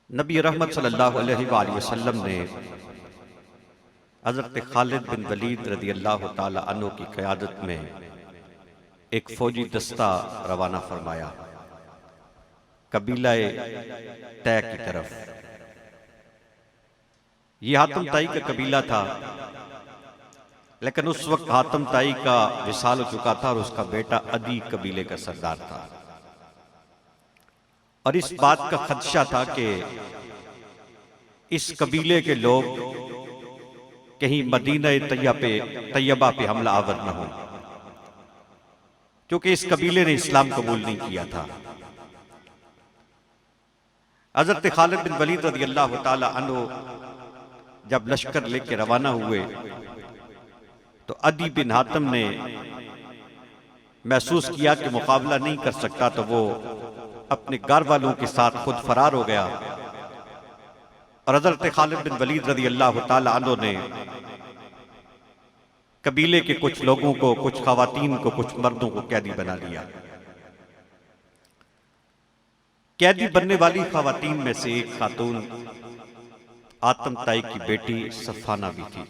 नबी रहमत सल्लल्लाहु अलैहि वसल्लम ने हज़रत खालिद बिन वलीद रज़ी अल्लाह ताला अन्हु की क़यादत में एक फ़ौजी दस्ता रवाना फरमाया कबीला तय की तरफ। ये हातिम ताई का कबीला था, लेकिन उस वक्त हातिम ताई का विसाल हो चुका था और उसका बेटा अदी कबीले का सरदार था। और इस बात का खदशा था कि इस कबीले के लोग कहीं मदीना तैयबा पे हमला आवर न हो, क्योंकि इस कबीले ने इस्लाम कबूल नहीं किया था। हज़रत खालिद बिन वलीद रज़ी अल्लाह ताला अन्हु जब लश्कर लेके रवाना हुए तो अदी बिन हातिम ने महसूस किया कि मुकाबला नहीं कर सकता, तो वो अपने घर वालों के साथ खुद फरार हो गया। और हज़रत खालिद बिन वलीद रज़ी अल्लाह ताला अन्हु ने कबीले के कुछ लोगों को, कुछ खवातीन को, कुछ मर्दों को कैदी बना लिया। कैदी बनने वाली खवातीन में से एक खातून आतम ताई की बेटी सफाना भी थी।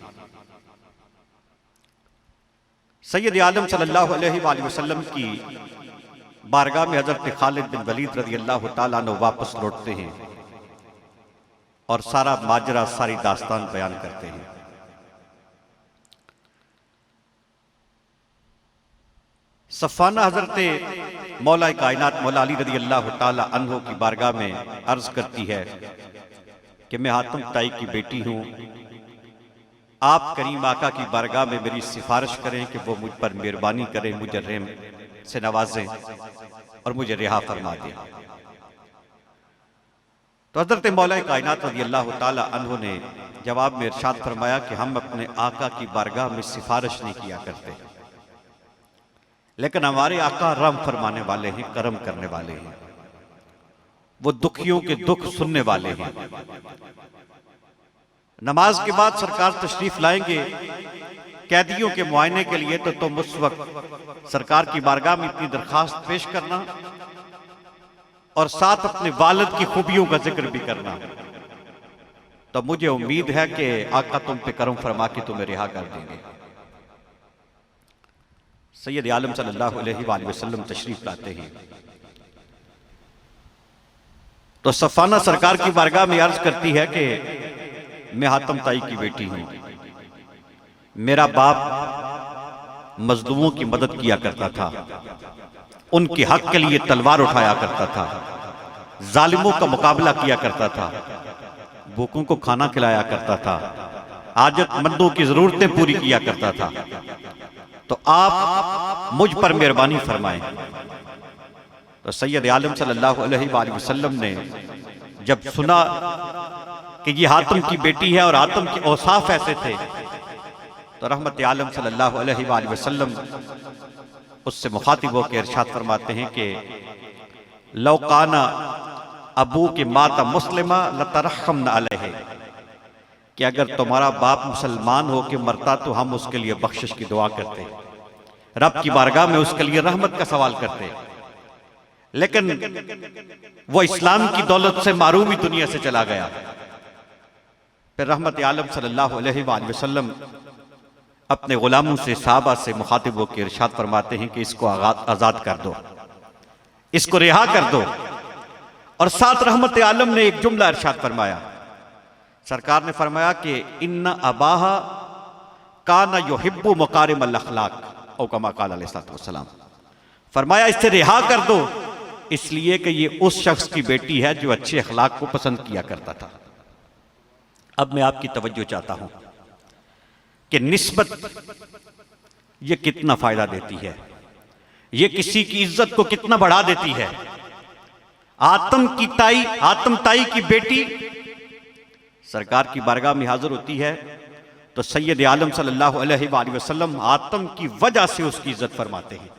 सैयद आलम सल्लल्लाहु अलैहि वसल्लम की बारगाह में हज़रत खालिद बिन वलीद रज़ी अल्लाह ताला अन्हु वापस लौटते हैं और सारा माजरा, सारी दास्तान बयान करते हैं। सफाना हज़रत मौला कायनात मौला अली रज़ी अल्लाह ताला अन्हु की बारगाह में अर्ज करती है कि मैं हातिम ताई की बेटी हूं, आप करीम आका की बारगाह में मेरी सिफारिश करें कि वो मुझ पर मेहरबानी करें, मुझे रहम से नवाजें और मुझे रिहा फरमा दें। तो हज़रत मौला कायनात रज़ी अल्लाह ताला अन्हु ने जवाब में इरशाद फरमाया कि हम अपने आका की बारगाह में सिफारिश नहीं किया करते, लेकिन हमारे आका रहम फरमाने वाले हैं, करम करने वाले हैं, वो दुखियों के दुख सुनने वाले हैं। नमाज के बाद सरकार तशरीफ लाएंगे कैदियों के मुआयने के लिए, तो तुम उस वक्त सरकार की बारगाह में अपनी दरखास्त पेश करना और साथ अपने वालिद की खूबियों का जिक्र भी करना। तो मुझे उम्मीद है कि आका तुम पे करम फरमा के तुम्हें रिहा कर देंगे। सैयद आलम सल्लल्लाहु अलैहि वसल्लम तशरीफ लाते हैं तो सफाना सरकार की बारगाह में अर्ज करती है कि मैं हातिम ताई की बेटी हूं, मेरा बाप मजलूमों की मदद किया करता था, उनके हक के लिए तलवार उठाया करता था, जालिमों का मुकाबला किया करता था, भूखों को खाना खिलाया करता था, हाजतमंदों की जरूरतें पूरी किया करता था। तो आप मुझ पर मेहरबानी फरमाएं। तो सैयद आलम सल्लल्लाहु अलैहि वसल्लम ने जब सुना कि ये हातिम की बेटी है और हातिम के औसाफ ऐसे थे, तो रहमत आलम सल्लल्लाहु अलैहि वसल्लम उससे मुखातिब होकर इरशाद फरमाते हैं कि लौकाना अबू के माता मुस्लिमा लतरहम अलैहि, कि अगर तुम्हारा बाप मुसलमान हो के मरता तो हम उसके लिए बख्शिश की दुआ करते, रब की बारगाह में उसके लिए रहमत का सवाल करते, लेकिन वो इस्लाम की दौलत से मारूम दुनिया से चला गया। फिर रहमत आलम सल्लल्लाहु अलैहि वसल्लम अपने गुलामों से, साहबा से मुखातिब होकर इरशाद फरमाते हैं कि इसको आजाद कर दो, इसको रिहा कर दो। और साथ रहमत आलम ने एक जुमला इरशाद फरमाया, सरकार ने फरमाया कि इन्ना अबाहा काना युहिब्बु मकारिमल अखलाक औ कमा क़ाल अलैहिस्सलातु वस्सलाम, फरमाया इससे रिहा कर दो, इसलिए कि ये उस शख्स की बेटी है जो अच्छे अखलाक को पसंद किया करता था। अब मैं आपकी तवज्जो चाहता हूं कि निस्बत ये कितना फायदा देती है, ये किसी की इज्जत को कितना बढ़ा देती है। आतम ताई की बेटी सरकार की बारगाह में हाजिर होती है तो सैयद आलम सल्लल्लाहु अलैहि वसल्लम आतम की वजह से उसकी इज्जत फरमाते हैं।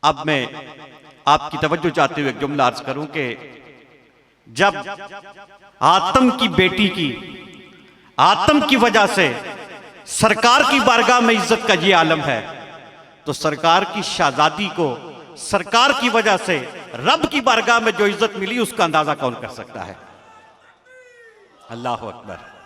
अब मैं आपकी तवज्जो चाहते हुए एक जुमला अर्ज करूं कि जब आतम की बेटी की आतम की वजह से सरकार की बारगाह में इज्जत का ये आलम है, तो सरकार की शहजादी को सरकार की वजह से रब की बारगाह में जो इज्जत मिली उसका अंदाजा कौन कर सकता है। अल्लाह अकबर।